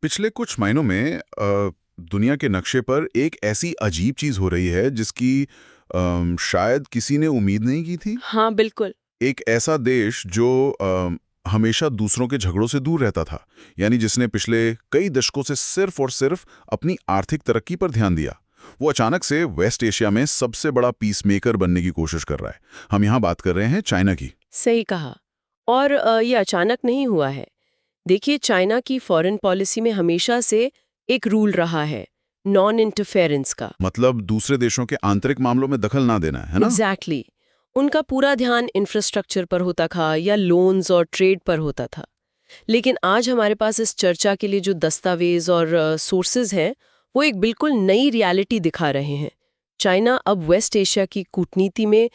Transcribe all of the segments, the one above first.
पिछले कुछ महीनों में दुनिया के नक्शे पर एक ऐसी अजीब चीज हो रही है जिसकी शायद किसी ने उम्मीद नहीं की थी। हाँ, बिल्कुल। एक ऐसा देश जो हमेशा दूसरों के झगड़ों से दूर रहता था, यानी जिसने पिछले कई दशकों से सिर्फ और सिर्फ अपनी आर्थिक तरक्की पर ध्यान दिया, वो अचानक से वेस्ट एशिया में सबसे बड़ा पीस मेकर बनने की कोशिश कर रहा है। हम यहाँ बात कर रहे हैं चाइना की। सही कहा। और ये अचानक नहीं हुआ है। देखिए, चाइना की फॉरेन पॉलिसी में हमेशा से एक रूल रहा है, नॉन इंटरफेरेंस का। मतलब दूसरे देशों के आंतरिक मामलों में दखल ना देना है ना। एग्जैक्टली उनका पूरा ध्यान इंफ्रास्ट्रक्चर पर होता था या लोन्स और ट्रेड पर होता था। लेकिन आज हमारे पास इस चर्चा के लिए जो दस्तावेज और सोर्सेज हैं, वो एक बिल्कुल नई रियलिटी दिखा रहे हैं। चाइना अब वेस्ट एशिया की कूटनीति में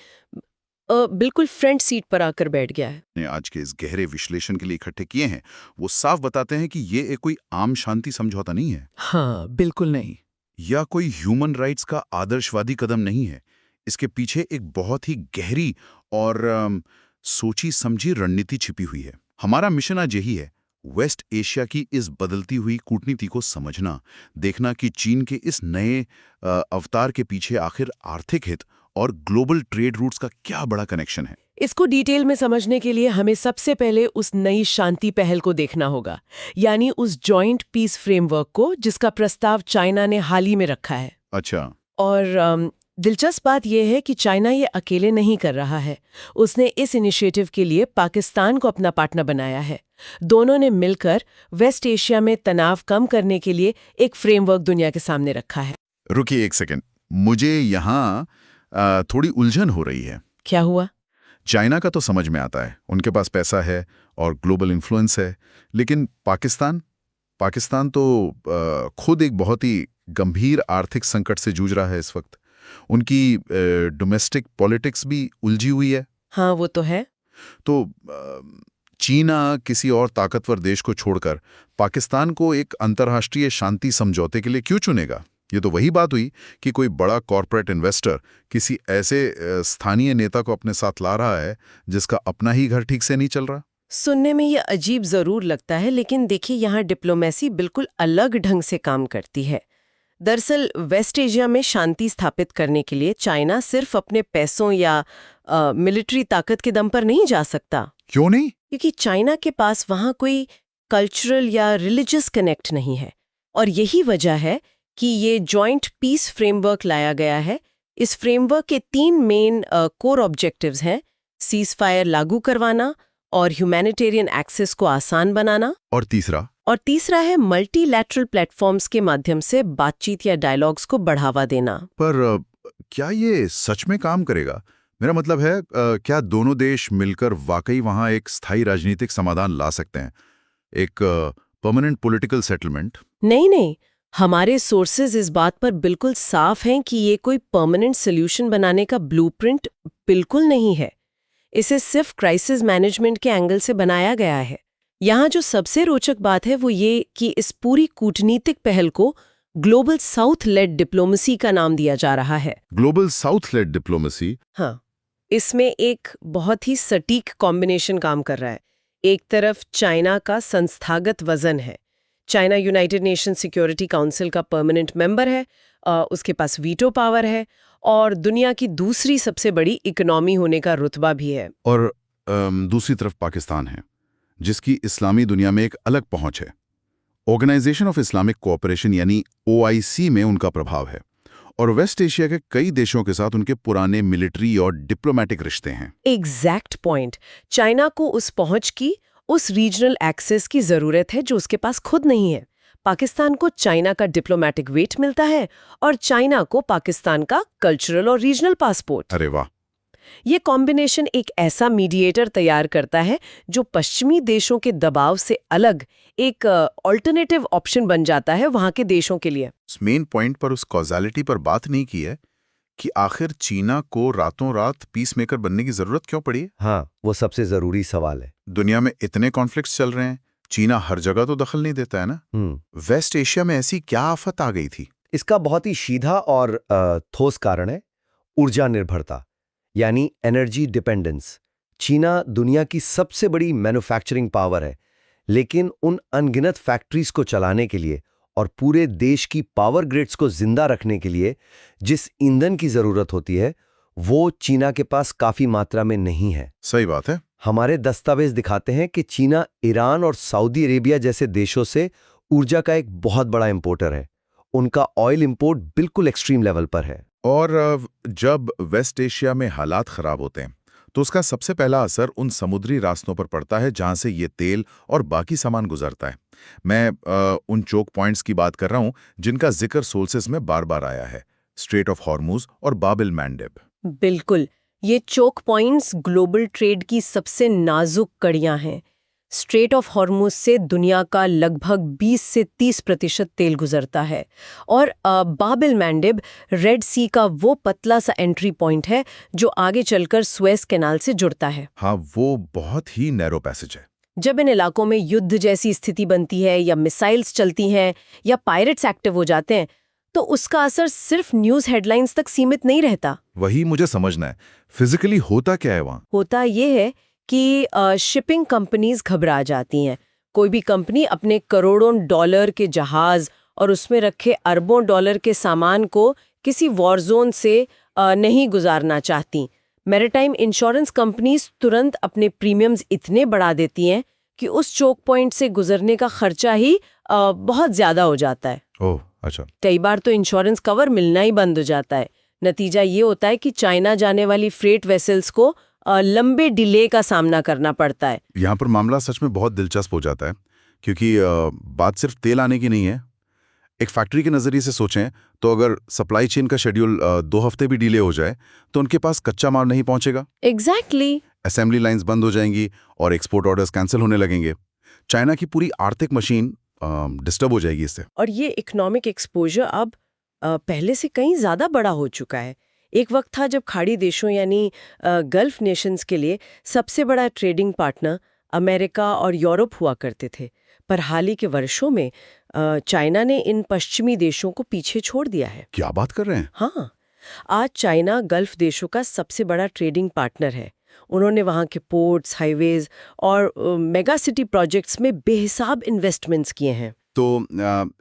बिल्कुल फ्रंट सीट पर आकर बैठ गया है। ने आज के इस गहरे विश्लेषण के लिए इकट्ठे किए हैं, वो साफ बताते हैं कि ये एक कोई आम शांति समझौता नहीं है हाँ, बिल्कुल नहीं। या कोई ह्यूमन राइट्स का आदर्शवादी कदम नहीं है। इसके पीछे एक बहुत ही गहरी और सोची समझी रणनीति छिपी हुई है। हमारा मिशन आज यही है, वेस्ट एशिया की इस बदलती हुई कूटनीति को समझना, देखना कि चीन के इस नए अवतार के पीछे आखिर आर्थिक हित और ग्लोबल ट्रेड रूट्स का क्या बड़ा कनेक्शन है। इसको डिटेल में समझने के लिए हमें सबसे पहले उस नई शांति पहल को देखना होगा, यानी उस जॉइंट पीस फ्रेमवर्क को जिसका प्रस्ताव चाइना ने हाल ही में रखा है। अच्छा। और दिलचस्प बात यह है कि चाइना ये अकेले नहीं कर रहा है। उसने इस इनिशिएटिव के लिए पाकिस्तान को अपना पार्टनर बनाया है। दोनों ने मिलकर वेस्ट एशिया में तनाव कम करने के लिए एक फ्रेमवर्क दुनिया के सामने रखा है। रुकिए एक सेकंड, मुझे यहाँ थोड़ी उलझन हो रही है। क्या हुआ? चाइना का तो समझ में आता है, उनके पास पैसा है और ग्लोबल इन्फ्लुएंस है, लेकिन पाकिस्तान पाकिस्तान तो खुद एक बहुत ही गंभीर आर्थिक संकट से जूझ रहा है इस वक्त। उनकी डोमेस्टिक पॉलिटिक्स भी उलझी हुई है। हाँ, वो तो है। तो चीना किसी और ताकतवर देश को छोड़कर पाकिस्तान को एक अंतर्राष्ट्रीय शांति समझौते के लिए क्यों चुनेगा? ये तो वही बात हुई कि कोई बड़ा कॉरपोरेट इन्वेस्टर किसी ऐसे स्थानीय नेता को अपने साथ ला रहा है जिसका अपना ही घर ठीक से नहीं चल रहा। सुनने में ये अजीब जरूर लगता है, लेकिन देखिए, यहाँ डिप्लोमेसी बिल्कुल अलग ढंग से काम करती है। दरअसल वेस्ट एशिया में शांति स्थापित करने के लिए चाइना सिर्फ अपने पैसों या मिलिट्री ताकत के दम पर नहीं जा सकता। क्यों नहीं? क्योंकि चाइना के पास वहाँ कोई कल्चरल या रिलीजियस कनेक्ट नहीं है। और यही वजह है कि ये जॉइंट पीस फ्रेमवर्क लाया गया है। इस फ्रेमवर्क के 3 मेन कोर ऑब्जेक्टिव्स हैं: सीज फायर लागू करवाना और ह्यूमैनिटेरियन एक्सेस को आसान बनाना, और तीसरा है मल्टीलैटरल प्लेटफॉर्म्स के माध्यम से बातचीत या डायलॉग्स को बढ़ावा देना। पर क्या ये सच में काम करेगा? मेरा मतलब है, क्या दोनों देश मिलकर वाकई वहां एक स्थायी राजनीतिक समाधान ला सकते हैं, एक परमानेंट पॉलिटिकल सेटलमेंट? नहीं, हमारे सोर्सेज इस बात पर बिल्कुल साफ हैं कि ये कोई परमानेंट सोल्यूशन बनाने का ब्लूप्रिंट बिल्कुल नहीं है। इसे सिर्फ क्राइसिस मैनेजमेंट के एंगल से बनाया गया है। यहाँ जो सबसे रोचक बात है वो ये कि इस पूरी कूटनीतिक पहल को ग्लोबल साउथ लेड डिप्लोमेसी का नाम दिया जा रहा है। Global south led diplomacy? हाँ, इसमें एक बहुत ही सटीक कॉम्बिनेशन काम कर रहा है। एक तरफ चाइना का संस्थागत वजन है। China United nation security council का परमानेंट मेंबर है, उसके पास वीटो पावर है और दुनिया की दूसरी सबसे बड़ी इकोनॉमी होने का रुतबा भी है। और दूसरी तरफ पाकिस्तान है, जिसकी इस्लामी दुनिया में एक अलग पहुंच है। ऑर्गेनाइजेशन ऑफ इस्लामिक कोऑपरेशन यानी OIC में उनका प्रभाव है, और वेस्ट एशिया के कई देशों के साथ उनके पुराने मिलिट्री और डिप्लोमेटिक रिश्ते हैं। Exact point. चाइना को उस पहुंच की, उस रीजनल एक्सेस की जरूरत है जो उसके पास खुद नहीं है। पाकिस्तान को चाइना का डिप्लोमेटिक वेट मिलता है और चाइना को पाकिस्तान का कल्चरल और रीजनल पासपोर्ट। अरे वाह! ये कॉम्बिनेशन एक ऐसा मीडिएटर तैयार करता है जो पश्चिमी देशों के दबाव से अलग एक ऑल्टरनेटिव ऑप्शन बन जाता है वहां के देशों के लिए। उस मेन पॉइंट पर, उस कॉजालिटी पर बात नहीं की है कि आखिर चीना को रातों रात पीस मेकर बनने की जरूरत क्यों पड़ी है? हाँ, वो सबसे जरूरी सवाल है। दुनिया में इतने कॉन्फ्लिक्ट्स चल रहे हैं, चीना हर जगह तो दखल नहीं देता है ना। वेस्ट एशिया में ऐसी क्या आफत आ गई थी? इसका बहुत ही सीधा और ठोस कारण है ऊर्जा निर्भरता, यानी एनर्जी डिपेंडेंस। चीना दुनिया की सबसे बड़ी मैन्युफैक्चरिंग पावर है, लेकिन उन अनगिनत फैक्ट्रीज को चलाने के लिए और पूरे देश की पावर ग्रिड्स को जिंदा रखने के लिए जिस ईंधन की जरूरत होती है वो चीना के पास काफी मात्रा में नहीं है। सही बात है। हमारे दस्तावेज दिखाते हैं कि चीना ईरान और सऊदी अरेबिया जैसे देशों से ऊर्जा का एक बहुत बड़ा इंपोर्टर है। उनका ऑयल इंपोर्ट बिल्कुल एक्सट्रीम लेवल पर है। और जब वेस्ट एशिया में हालात खराब होते हैं तो उसका सबसे पहला असर उन समुद्री रास्तों पर पड़ता है जहां से ये तेल और बाकी सामान गुजरता है। मैं उन चोक पॉइंट्स की बात कर रहा हूं जिनका जिक्र सोर्सेस में बार बार आया है, स्ट्रेट ऑफ हॉर्मुज और बाबिल मैंडेब। बिल्कुल, ये चोक पॉइंट्स ग्लोबल ट्रेड की सबसे नाजुक कड़ियां हैं। स्ट्रेट ऑफ हॉर्मुज से दुनिया का लगभग 20 से 30% तेल गुजरता है और बाबिल मैंडेब रेड सी का वो पतला सा एंट्री पॉइंट है जो आगे चलकर सुएज कैनाल से जुड़ता है। हाँ, वो बहुत ही नैरो पैसेज है। जब इन इलाकों में युद्ध जैसी स्थिति बनती है या मिसाइल्स चलती हैं या पायरेट्स एक्टिव हो जाते हैं तो उसका असर सिर्फ न्यूज़ हेडलाइंस तक सीमित नहीं रहता। वही मुझे समझना है, फिजिकली होता क्या है वहाँ? होता ये है कि शिपिंग कंपनीज घबरा जाती हैं। कोई भी कंपनी अपने करोड़ों डॉलर के जहाज और उसमें रखे अरबों डॉलर के सामान को किसी वॉर जोन से नहीं गुजारना चाहती। मैरीटाइम इंश्योरेंस कंपनीज तुरंत अपने प्रीमियम्स इतने बढ़ा देती हैं कि उस चोक पॉइंट से गुजरने का खर्चा ही बहुत ज्यादा हो जाता है। ओह, अच्छा। कई बार तो इंश्योरेंस कवर मिलना ही बंद हो जाता है। नतीजा ये होता है कि चाइना जाने वाली फ्रेट वेसल्स को लंबे डिले का सामना करना पड़ता है। यहाँ पर मामला सच में बहुत दिलचस्प हो जाता है क्योंकि बात सिर्फ तेल आने की नहीं है। एक फैक्ट्री के नज़रिए से सोचें तो अगर सप्लाई चेन का शेड्यूल 2 हफ्ते भी डिले हो जाए तो उनके पास कच्चा माल नहीं पहुंचेगा। एग्जैक्टली। असेंबली लाइंस बंद हो जाएंगी और एक्सपोर्ट ऑर्डर्स कैंसिल होने लगेंगे। चाइना की पूरी आर्थिक मशीन डिस्टर्ब हो जाएगी इससे। और ये इकोनॉमिक एक्सपोजर अब पहले से कहीं ज़्यादा बड़ा हो चुका है। एक वक्त था जब खाड़ी देशों यानी गल्फ नेशंस के लिए सबसे बड़ा ट्रेडिंग पार्टनर अमेरिका और यूरोप हुआ करते थे, पर हाल ही के वर्षों में चाइना ने इन पश्चिमी देशों को पीछे छोड़ दिया है। क्या बात कर रहे हैं? हाँ, आज चाइना गल्फ देशों का सबसे बड़ा ट्रेडिंग पार्टनर है। उन्होंने वहाँ के पोर्ट्स, हाईवेज और मेगा सिटी प्रोजेक्ट्स में बेहिसाब इन्वेस्टमेंट्स किए हैं। तो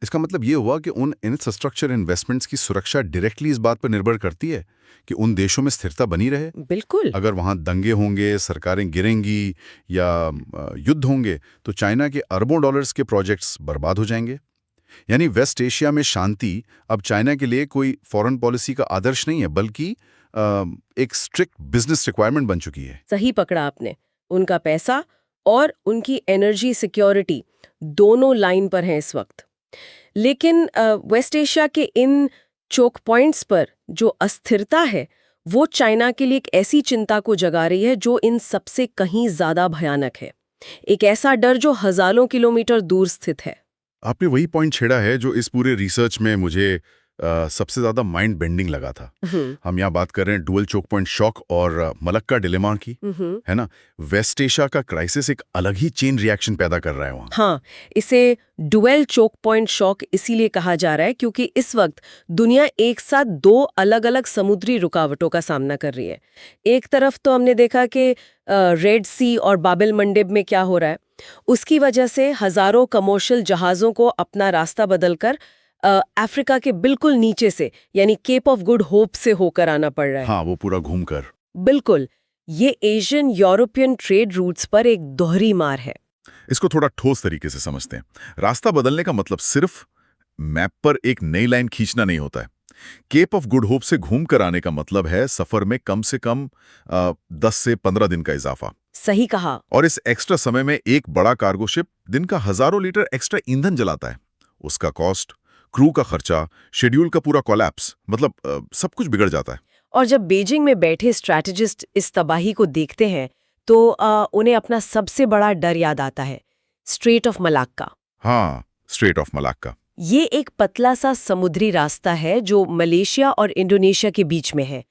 इसका मतलब ये हुआ कि उन इंफ्रास्ट्रक्चर इन्वेस्टमेंट्स की सुरक्षा डायरेक्टली इस बात पर निर्भर करती है कि उन देशों में स्थिरता बनी रहे। बिल्कुल। अगर वहाँ दंगे होंगे, सरकारें गिरेंगी या युद्ध होंगे तो चाइना के अरबों डॉलर्स के प्रोजेक्ट्स बर्बाद हो जाएंगे। यानी वेस्ट एशिया में शांति अब चाइना के लिए कोई फॉरेन पॉलिसी का आदर्श नहीं है बल्कि एक स्ट्रिक्ट बिजनेस रिक्वायरमेंट बन चुकी है। सही पकड़ा आपने। उनका पैसा और उनकी एनर्जी सिक्योरिटी दोनों लाइन पर हैं इस वक्त। लेकिन वेस्ट एशिया के इन चोक पॉइंट्स पर जो अस्थिरता है वो चाइना के लिए एक ऐसी चिंता को जगा रही है जो इन सबसे कहीं ज्यादा भयानक है। एक ऐसा डर जो हजारों किलोमीटर दूर स्थित है। आपने वही पॉइंट छेड़ा है जो इस पूरे रिसर्च में मुझे सबसे ज्यादा माइंड बेंडिंग लगा था। हम यहाँ बात कर रहे हैं डुअल चोक पॉइंट शॉक और मलक्का डिलेमा की, है ना? वेस्ट एशिया का क्राइसिस एक अलग ही चेन रिएक्शन पैदा कर रहा है वहाँ। हाँ, इसे डुअल चोक पॉइंट शॉक इसीलिए कहा जा रहा है क्योंकि इस वक्त दुनिया एक साथ 2 अलग-अलग समुद्री रुकावटों का सामना कर रही है। एक तरफ तो हमने देखा कि रेड सी और बाबिल मंडेब में क्या हो रहा है, उसकी वजह से हजारों कमर्शियल जहाज़ों को अपना रास्ता बदलकर अफ्रीका के बिल्कुल नीचे से यानी केप ऑफ गुड होप से होकर आना पड़ रहा है। हाँ, वो पूरा घूमकर। बिल्कुल, ये एशियन यूरोपियन ट्रेड रूट्स पर एक दोहरी मार है। इसको थोड़ा ठोस तरीके से समझते हैं। रास्ता बदलने का मतलब सिर्फ मैप पर एक नई लाइन खींचना नहीं होता है। केप ऑफ गुड होप से घूम कर आने का मतलब है सफर में कम से कम 10 से 15 दिन का इजाफा। सही कहा। और इस एक्स्ट्रा समय में एक बड़ा कार्गो शिप दिन का हजारों लीटर एक्स्ट्रा ईंधन जलाता है। उसका कॉस्ट, क्रू का खर्चा, शेड्यूल का पूरा कोलैप्स, मतलब सब कुछ बिगड़ जाता है। और जब बीजिंग में बैठे स्ट्रैटेजिस्ट इस तबाही को देखते हैं तो उन्हें अपना सबसे बड़ा डर याद आता है, स्ट्रेट ऑफ मलाक्का। हाँ, स्ट्रेट ऑफ मलाक्का। ये एक पतला सा समुद्री रास्ता है जो मलेशिया और इंडोनेशिया के बीच में है।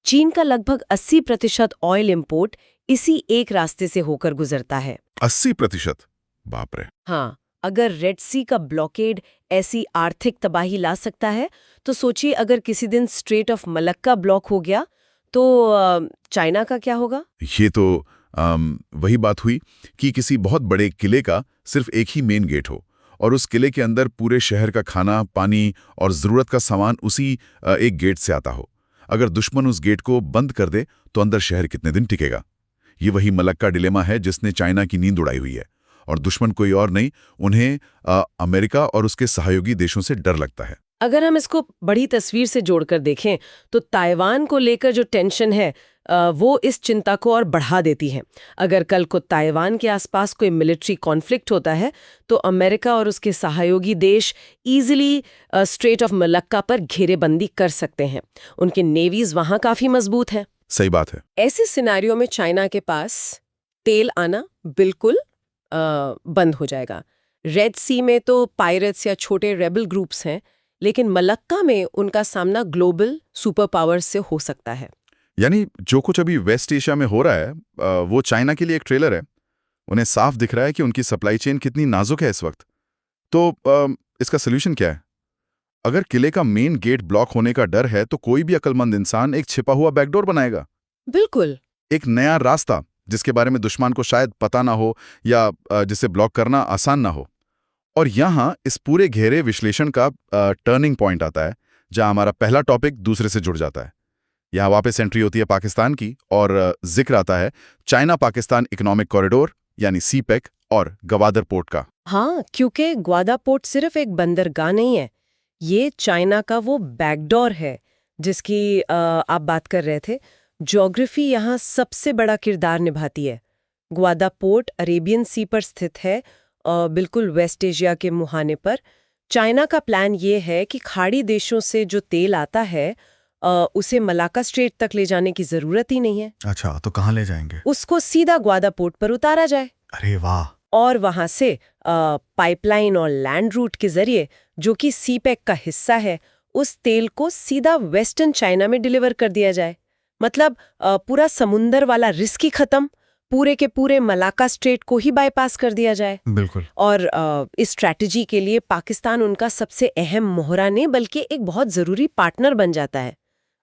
चीन का लगभग 80% ऑयल इंपोर्ट इसी एक रास्ते से होकर गुजरता है। 80%? बाप रे। हाँ, अगर रेड सी का ब्लॉकेड ऐसी आर्थिक तबाही ला सकता है तो सोचिए अगर किसी दिन स्ट्रेट ऑफ मलक्का ब्लॉक हो गया तो चाइना का क्या होगा? ये तो वही बात हुई कि किसी बहुत बड़े किले का सिर्फ एक ही मेन गेट हो और उस किले के अंदर पूरे शहर का खाना, पानी और ज़रूरत का सामान उसी एक गेट से आता हो। अगर दुश्मन उस गेट को बंद कर दे तो अंदर शहर कितने दिन टिकेगा? ये वही मलक्का डिलेमा है जिसने चाइना की नींद उड़ाई हुई है। और दुश्मन कोई और नहीं, उन्हें अमेरिका और उसके सहयोगी देशों से डर लगता है। अगर हम इसको बड़ी तस्वीर से जोड़कर देखें तो ताइवान को लेकर जो टेंशन है वो इस चिंता को और बढ़ा देती है। अगर कल को ताइवान के आसपास कोई मिलिट्री कॉन्फ्लिक्ट होता है तो अमेरिका और उसके सहयोगी देश इजीली स्ट्रेट ऑफ मलक्का पर घेरेबंदी कर सकते हैं। उनके नेवीज वहां काफी मजबूत हैं। सही बात है। ऐसे सिनेरियो में चाइना के पास तेल आना बिल्कुल बंद हो जाएगा। रेड सी में तो पायरेट्स या छोटे रेबल ग्रुप्स हैं, लेकिन मलक्का में उनका सामना ग्लोबल सुपर पावर्स से हो सकता है। यानी जो कुछ अभी वेस्ट एशिया में हो रहा है वो चाइना के लिए एक ट्रेलर है। उन्हें साफ दिख रहा है कि उनकी सप्लाई चेन कितनी नाजुक है इस वक्त। तो इसका सोल्यूशन क्या है? अगर किले का मेन गेट ब्लॉक होने का डर है तो कोई भी अक्लमंद इंसान एक छिपा हुआ बैकडोर बनाएगा। बिल्कुल। एक नया रास्ता जिसके बारे में दुश्मन को शायद पता ना हो या जिसे ब्लॉक करना आसान ना हो। और यहाँ इस पूरे घेरे विश्लेषण का टर्निंग पॉइंट आता है, जहां हमारा पहला टॉपिक दूसरे से जुड़ जाता है। यहाँ वापस एंट्री होती है पाकिस्तान की और जिक्र आता है चाइना पाकिस्तान इकोनॉमिक कॉरिडोर यानी सीपेक और गवादर पोर्ट का। हाँ, क्योंकि ग्वादा पोर्ट सिर्फ एक बंदरगाह नहीं है, ये चाइना का वो बैकडोर है जिसकी आप बात कर रहे थे। ज्योग्राफी यहाँ सबसे बड़ा किरदार निभाती है। ग्वादा पोर्ट अरेबियन सी पर स्थित है, बिल्कुल वेस्ट एशिया के मुहाने पर। चाइना का प्लान ये है कि खाड़ी देशों से जो तेल आता है उसे मलाक्का स्ट्रेट तक ले जाने की जरूरत ही नहीं है। अच्छा, तो कहाँ ले जाएंगे? उसको सीधा ग्वादा पोर्ट पर उतारा जाए। अरे वाह! और वहां से पाइपलाइन और लैंड रूट के जरिए, जो कि सीपेक का हिस्सा है, उस तेल को सीधा वेस्टर्न चाइना में डिलीवर कर दिया जाए। मतलब पूरा समुंदर वाला रिस्क ही खत्म, पूरे के पूरे मलाक्का स्ट्रेट को ही बाईपास कर दिया जाए। बिल्कुल। और इस स्ट्रैटेजी के लिए पाकिस्तान उनका सबसे अहम मोहरा नहीं बल्कि एक बहुत जरूरी पार्टनर बन जाता है।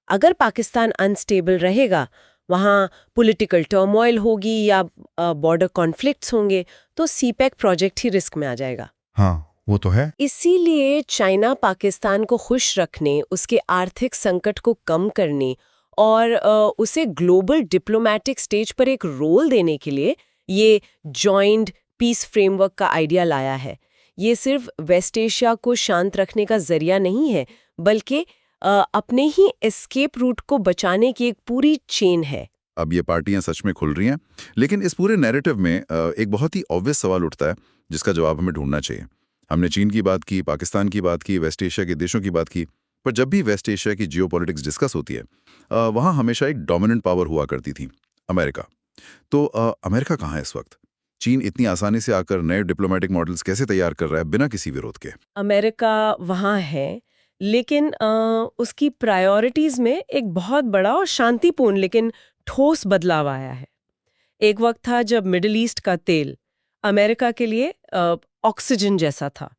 अगर पाकिस्तान अनस्टेबल रहेगा, वहाँ पॉलिटिकल टर्मोइल होगी या बॉर्डर कॉन्फ्लिक्ट्स होंगे, तो सीपेक प्रोजेक्ट ही रिस्क में आ जाएगा। हाँ, वो तो है। इसीलिए चाइना पाकिस्तान को खुश रखने, उसके आर्थिक संकट को कम करने और उसे ग्लोबल डिप्लोमैटिक स्टेज पर एक रोल देने के लिए ये जॉइंट पीस फ्रेमवर्क का आइडिया लाया है। ये सिर्फ वेस्ट एशिया को शांत रखने का जरिया नहीं है, बल्कि अपने ही एस्केप रूट को बचाने की एक पूरी चेन है। अब ये पार्टियां सच में खुल रही हैं, लेकिन इस पूरे नैरेटिव में एक बहुत ही ऑब्वियस सवाल उठता है जिसका जवाब हमें ढूंढना चाहिए। हमने चीन की बात की, पाकिस्तान की बात की, वेस्ट एशिया के देशों की बात की, पर जब भी वेस्ट एशिया की जियोपॉलिटिक्स डिस्कस होती है वहाँ हमेशा एक डोमिनेंट पावर हुआ करती थी, अमेरिका। तो अमेरिका कहाँ है इस वक्त? चीन इतनी आसानी से आकर नए डिप्लोमेटिक मॉडल्स कैसे तैयार कर रहा है बिना किसी विरोध के? अमेरिका वहाँ है, लेकिन उसकी प्रायोरिटीज में एक बहुत बड़ा और शांतिपूर्ण लेकिन ठोस बदलाव आया है। एक वक्त था जब मिडिल ईस्ट का तेल अमेरिका के लिए ऑक्सीजन जैसा था,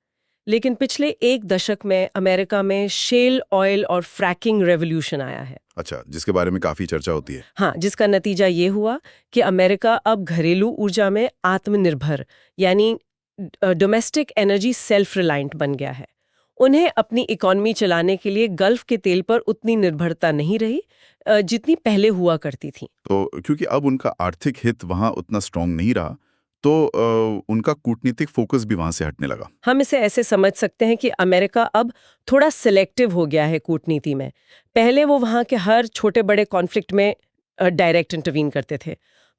लेकिन पिछले एक दशक में अमेरिका में शेल ऑयल और फ्रैकिंग रेवोल्यूशन आया है। अच्छा, जिसके बारे में काफी चर्चा होती है। हाँ, जिसका नतीजा ये हुआ कि अमेरिका अब घरेलू ऊर्जा में आत्मनिर्भर यानी डोमेस्टिक एनर्जी सेल्फ रिलायंट बन गया है। उन्हें अपनी इकोनॉमी चलाने के लिए गल्फ के तेल पर उतनी निर्भरता नहीं रही जितनी पहले हुआ करती थी। तो क्योंकि अब उनका आर्थिक हित वहाँ उतना स्ट्रांग नहीं रहा, तो उनका कूटनीतिक फोकस भी वहाँ से हटने लगा। हम इसे ऐसे समझ सकते हैं कि अमेरिका अब थोड़ा सिलेक्टिव हो गया है कूटनीति में। पहले वो वहाँ के हर छोटे बड़े कॉन्फ्लिक्ट में डायरेक्ट इंटरवीन करते थे,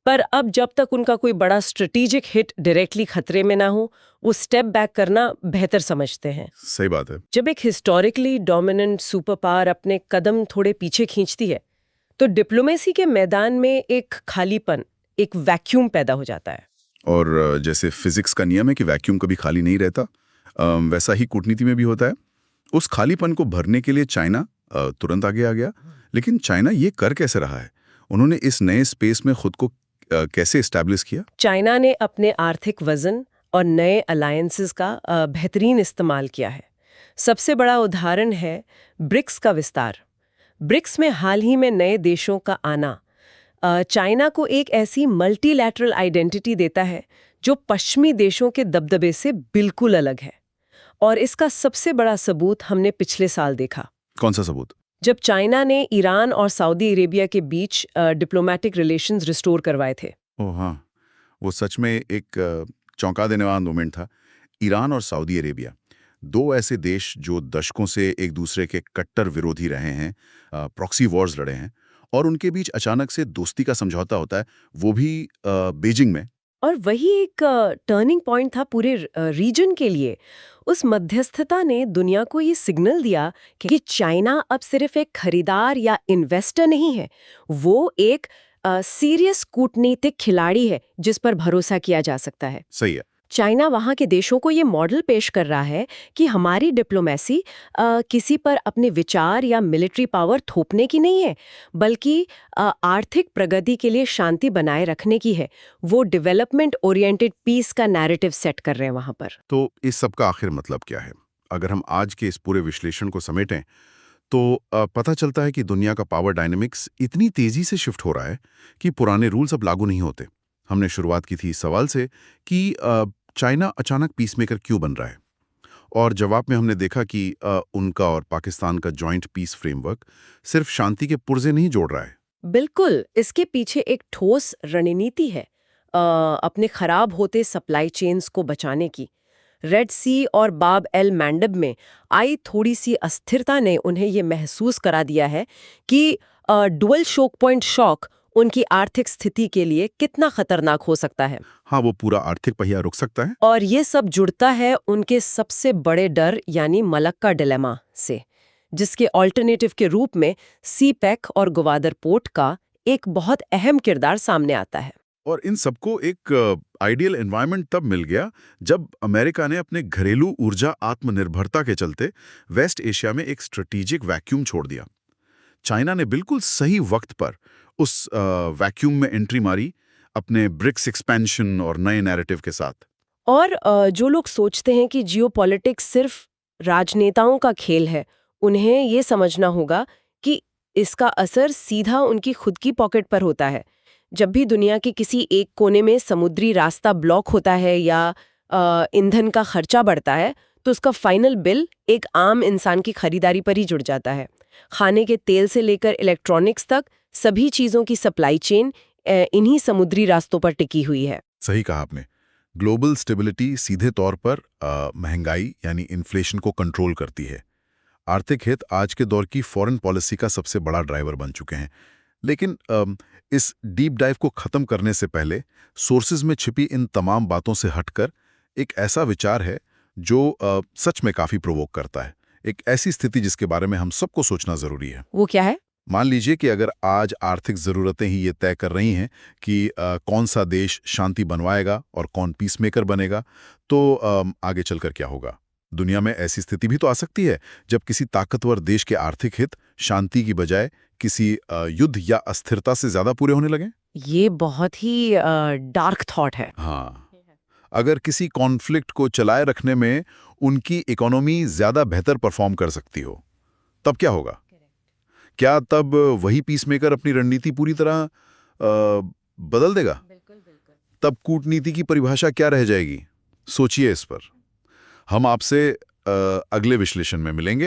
पर अब जब तक उनका कोई बड़ा स्ट्रेटेजिक हिट डायरेक्टली खतरे में ना हो, वो स्टेप बैक करना बेहतर समझते हैं। सही बात है। जब एक हिस्टोरिकली डोमिनेंट सुपर पावर अपने कदम थोड़े पीछे खींचती है, तो डिप्लोमेसी के मैदान में एक खालीपन, एक वैक्यूम पैदा हो जाता है। और जैसे फिजिक्स का नियम है कि वैक्यूम कभी खाली नहीं रहता, वैसा ही कूटनीति में भी होता है। उस खालीपन को भरने के लिए चाइना तुरंत आगे आ गया। लेकिन चाइना ये कर कैसे रहा है? उन्होंने इस नए स्पेस में खुद को कैसे एस्टैब्लिश किया? चाइना ने अपने आर्थिक वजन और नए अलायंसेस का बेहतरीन इस्तेमाल किया है। सबसे बड़ा उदाहरण है ब्रिक्स का विस्तार। ब्रिक्स में हाल ही में नए देशों का आना चाइना को एक ऐसी मल्टीलैटरल आइडेंटिटी देता है जो पश्चिमी देशों के दबदबे से बिल्कुल अलग है। और इसका सबसे बड़ा सबूत हमने पिछले साल देखा, कौन सा सबूत? जब चाइना ने ईरान और सऊदी अरेबिया के बीच डिप्लोमेटिक रिलेशंस रिस्टोर करवाए थे। ओह हाँ, वो सच में एक चौंका देने वाला मोमेंट था। ईरान और सऊदी अरेबिया, दो ऐसे देश जो दशकों से एक दूसरे के कट्टर विरोधी रहे हैं, प्रॉक्सी वॉर्स लड़े हैं, और उनके बीच अचानक से दोस्ती का समझौता होता है, वो भी बीजिंग में। और वही एक टर्निंग पॉइंट था पूरे रीजन के लिए। उस मध्यस्थता ने दुनिया को ये सिग्नल दिया कि चाइना अब सिर्फ एक खरीदार या इन्वेस्टर नहीं है, वो एक सीरियस कूटनीतिक खिलाड़ी है जिस पर भरोसा किया जा सकता है। सही है। चाइना वहाँ के देशों को ये मॉडल पेश कर रहा है कि हमारी डिप्लोमेसी किसी पर अपने विचार या मिलिट्री पावर थोपने की नहीं है, बल्कि आर्थिक प्रगति के लिए शांति बनाए रखने की है। वो डेवलपमेंट ओरिएंटेड पीस का नैरेटिव सेट कर रहे हैं वहाँ पर। तो इस सब का आखिर मतलब क्या है? अगर हम आज के इस पूरे विश्लेषण को समेटें तो पता चलता है कि दुनिया का पावर डायनेमिक्स इतनी तेजी से शिफ्ट हो रहा है कि पुराने रूल्स अब लागू नहीं होते। हमने शुरुआत की थी इस सवाल से कि चाइना अचानक पीसमेकर क्यों बन रहा है, और जवाब में हमने देखा कि उनका और पाकिस्तान का जॉइंट पीस फ्रेमवर्क सिर्फ शांति के पुर्जे नहीं जोड़ रहा है। बिल्कुल, इसके पीछे एक ठोस रणनीति है अपने खराब होते सप्लाई चेन्स को बचाने की। रेड सी और बाब एल मैंडब में आई थोड़ी सी अस्थिरता ने उन्हें ये महसूस करा दिया है कि डुअल शोक पॉइंट शॉक उनकी आर्थिक स्थिति के लिए कितना खतरनाक हो सकता है। हाँ, वो पूरा आर्थिक पहिया रुक सकता है। और ये सब जुड़ता है उनके सबसे बड़े डर यानी मलक्का डिलेमा से, जिसके ऑल्टरनेटिव के रूप में सीपैक और ग्वादर पोर्ट का एक बहुत अहम किरदार सामने आता है। और इन सबको एक आइडियल एनवायरनमेंट तब मिल गया जब अमेरिका ने अपने घरेलू ऊर्जा आत्मनिर्भरता के चलते वेस्ट एशिया में एक स्ट्रेटेजिक वैक्यूम छोड़ दिया। चाइना ने बिल्कुल सही वक्त पर उस वैक्यूम में एंट्री मारी, अपने ब्रिक्स एक्सपेंशन और नए नैरेटिव के साथ। और जो लोग सोचते हैं कि जियोपॉलिटिक्स सिर्फ राजनेताओं का खेल है, उन्हें ये समझना होगा कि इसका असर सीधा उनकी खुद की पॉकेट पर होता है। जब भी दुनिया के किसी एक कोने में समुद्री रास्ता ब्लॉक होता है या ईंधन का खर्चा बढ़ता है, तो उसका फाइनल बिल एक आम इंसान की खरीदारी पर ही जुड़ जाता है। खाने के तेल से लेकर इलेक्ट्रॉनिक्स तक सभी चीज़ों की सप्लाई चेन इन्हीं समुद्री रास्तों पर टिकी हुई है। सही कहा आपने। ग्लोबल स्टेबिलिटी सीधे तौर पर महंगाई यानी इन्फ्लेशन को कंट्रोल करती है। आर्थिक हित आज के दौर की फॉरेन पॉलिसी का सबसे बड़ा ड्राइवर बन चुके हैं। लेकिन इस डीप डाइव को खत्म करने से पहले सोर्सेज में छिपी इन तमाम बातों से हटकर एक ऐसा विचार है जो सच में काफी प्रोवोक करता है। एक ऐसी स्थिति जिसके बारे में हम सबको सोचना जरूरी है। वो क्या है? मान लीजिए कि अगर आज आर्थिक जरूरतें ही ये तय कर रही हैं कि कौन सा देश शांति बनवाएगा और कौन पीसमेकर बनेगा, तो आगे चलकर क्या होगा? दुनिया में ऐसी स्थिति भी तो आ सकती है जब किसी ताकतवर देश के आर्थिक हित शांति की बजाय किसी युद्ध या अस्थिरता से ज्यादा पूरे होने लगे। ये बहुत ही डार्क थॉट है। हाँ, अगर किसी कॉन्फ्लिक्ट को चलाए रखने में उनकी इकोनॉमी ज्यादा बेहतर परफॉर्म कर सकती हो, तब क्या होगा? क्या तब वही पीसमेकर अपनी रणनीति पूरी तरह बदल देगा? तब कूटनीति की परिभाषा क्या रह जाएगी? सोचिए इस पर। हम आपसे अगले विश्लेषण में मिलेंगे।